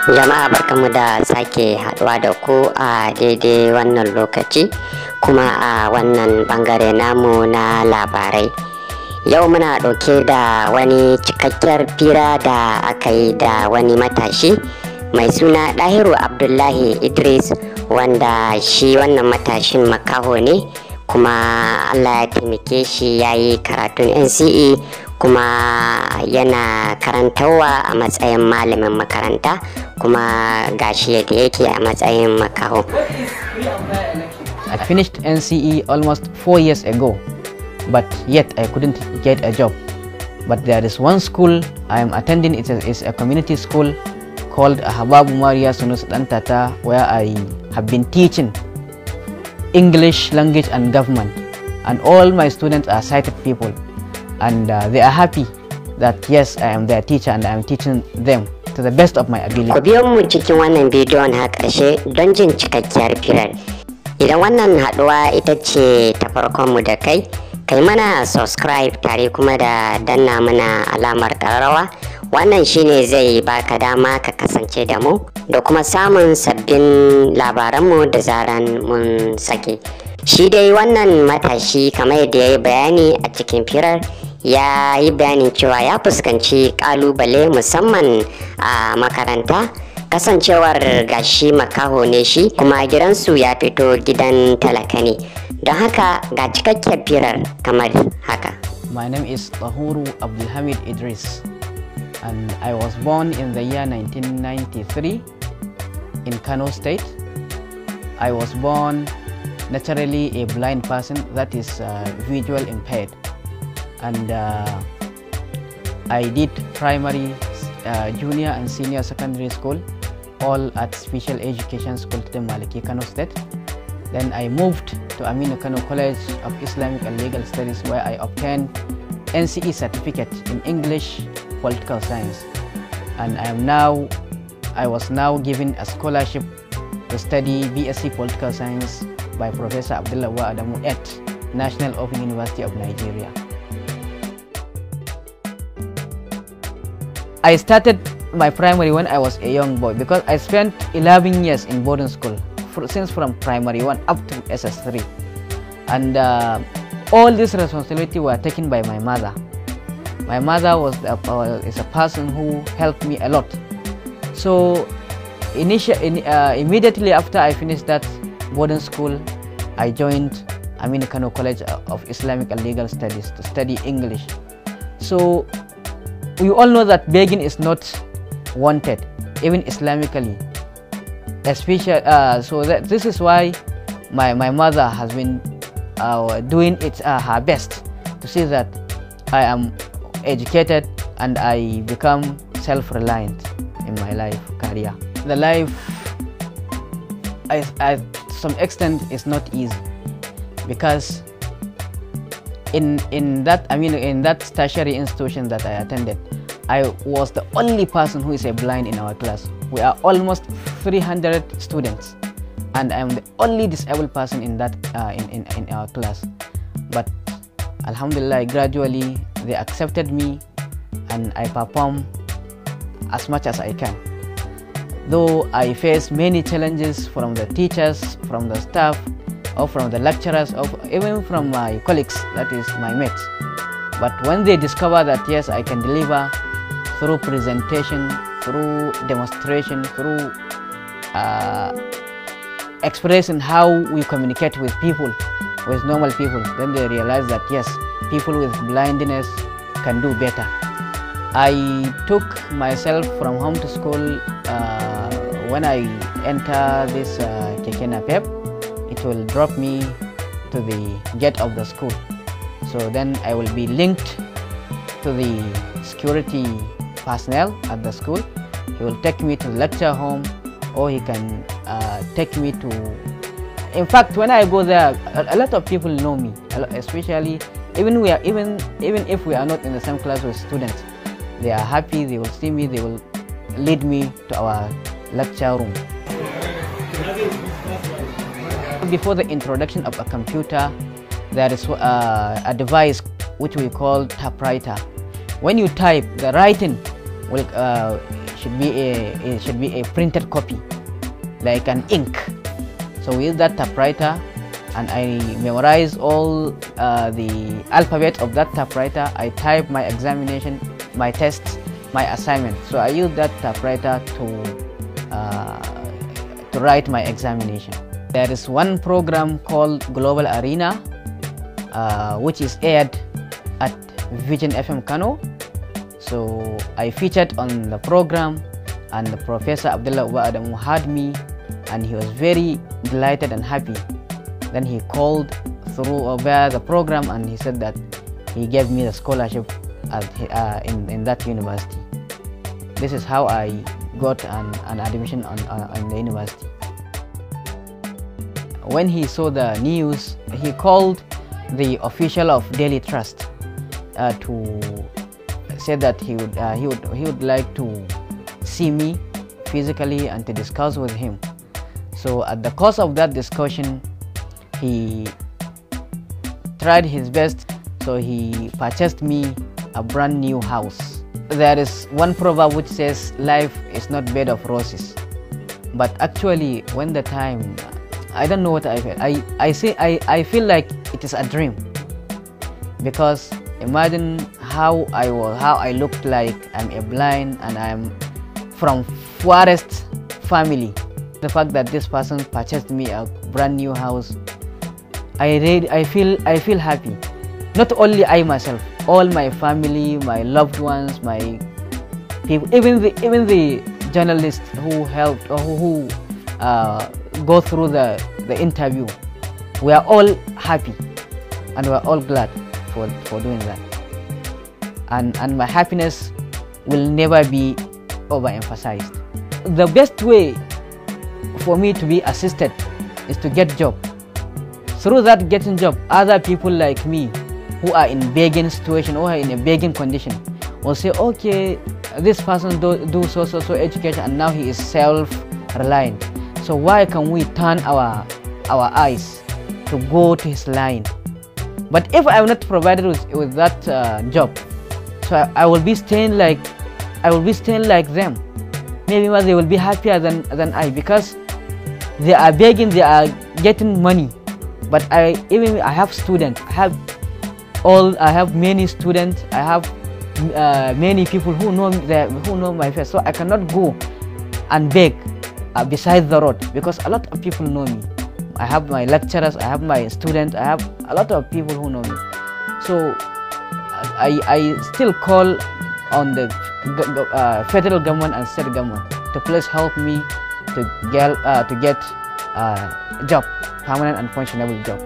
Jama'a barkamu da sake haduwa da ku a daidai wannan lokaci kuma a wannan bangare namu na labarai. Yau muna ɗauke da wani cikakkiyar fira da aka yi da wani matashi mai suna Dahiru Abdullahi Idris, wanda shi wannan matashin makaho ne kuma Allah ya taimake shi ya yi karatun NCE kuma yana karantarwa a matsayin malamin makaranta kuma gashi yadda yake a matsayin makaho. I finished NCE almost 4 years ago, but yet I couldn't get a job. But there is one school I am attending. It's a community school called Hababu Maria Sunus Dantata, where I have been teaching English language and government, and all my students are sighted people, and they are happy that yes, I am their teacher and I am teaching them to the best of my ability. Ku biyo mu cikin wannan bidiyon har ƙarshe don jin cikakkiyar firar. Idan wannan haɗuwa ita ce ta farkon mu da kai, kai mana subscribe tare kuma da danna mana alamar ƙararrawa. Wannan shine zai baka dama ka kasance da mu da kuma samun sabbin labaranmu da zaran mun sake. Shi dai wannan matashi kamar yadda ya yi bayani a cikin firar, ya yi bayanin cewa ya fuskanci kalubale musamman a makaranta, kasancewar gashi makaho ne shi kuma gidansu ya fito gidan talaka ne. Don haka ga cikakkiyar firar kamar haka. My name is Tahuru Abdulhamid Idris, and I was born in the year 1993 in Kano State. I was born naturally a blind person, that is visual impaired, and I did primary, junior and senior secondary school all at Special Education School Maliki, Kano State. Then I moved to Aminu Kano College of Islamic and Legal Studies, where I obtained NCE certificate in English Political Science, and I was now given a scholarship to study BSc Political Science by Professor Abdullah Adamu at National Open University of Nigeria. I started my primary when I was a young boy because I spent 11 years in boarding school, since from primary 1 up to SS3, and all this responsibility were taken by my mother. My mother is a person who helped me a lot. So immediately after I finished that boarding school, I joined Aminu Kano College of Islamic and Legal Studies to study English. So we all know that begging is not wanted, even Islamically. Especially, so this is why my mother has been doing her best to see that I am educated and I become self-reliant in my life career. The life, to some extent, is not easy because in that tertiary institution that I attended, I was the only person who is a blind in our class. We are almost 300 students, and I am the only disabled person in that in our class. But Alhamdulillah, gradually they accepted me, and I perform as much as I can. Though I face many challenges from the teachers, from the staff, or from the lecturers, or even from my colleagues, that is my mates. But when they discover that yes, I can deliver through presentation, through demonstration, through expressing how we communicate with people, with normal people, then they realize that yes, people with blindness can do better. I took myself from home to school. When I enter this keke napep, it will drop me to the gate of the school. So then I will be linked to the security personnel at the school. He will take me to the lecture home, or he can take me to... In fact, when I go there, a lot of people know me, especially even if we are not in the same class with students. They are happy, they will see me, they will lead me to our lecture room. Before the introduction of a computer, there is a device which we call typewriter. When you type, the writing will should be a printed copy, like an ink. So we use that typewriter, and I memorize all the alphabet of that typewriter. I type my examination, my tests, my assignment. So I use that typewriter to write my examination. There is one program called Global Arena, which is aired at Vision FM Kano. So I featured on the program, and the Professor Abdullah Adamu had me, and he was very delighted and happy. Then he called through via the program, and he said that he gave me the scholarship in that university. This is how I got an admission on the university. When he saw the news, he called the official of Daily Trust to say that he would like to see me physically and to discuss with him. So at the course of that discussion, he tried his best, so he purchased me a brand new house. There is one proverb which says life is not bed of roses, but actually when the time, I don't know what I feel. I feel like it is a dream, because imagine how I looked like. I'm a blind and I'm from forest family. The fact that this person purchased me a brand new house, I feel happy. Not only I myself, all my family, my loved ones, my people, even the journalists who helped or who go through the interview, we are all happy and we are all glad for doing that. And my happiness will never be overemphasized. The best way for me to be assisted is to get job. Through that getting job, other people like me who are in begging situation or are in a begging condition will say, okay, this person do so education and now he is self-reliant. So why can we turn our eyes to go to his line? But if I am not provided with that job, so I will be staying like them. Maybe they will be happier than I, because they are begging, they are getting money. But I have students. I have many students. I have many people who know my face. So I cannot go and beg beside the road, because a lot of people know me. I have my lecturers, I have my students, I have a lot of people who know me. So I still call on the federal government and state government to please help me to get a job, permanent and functionable job.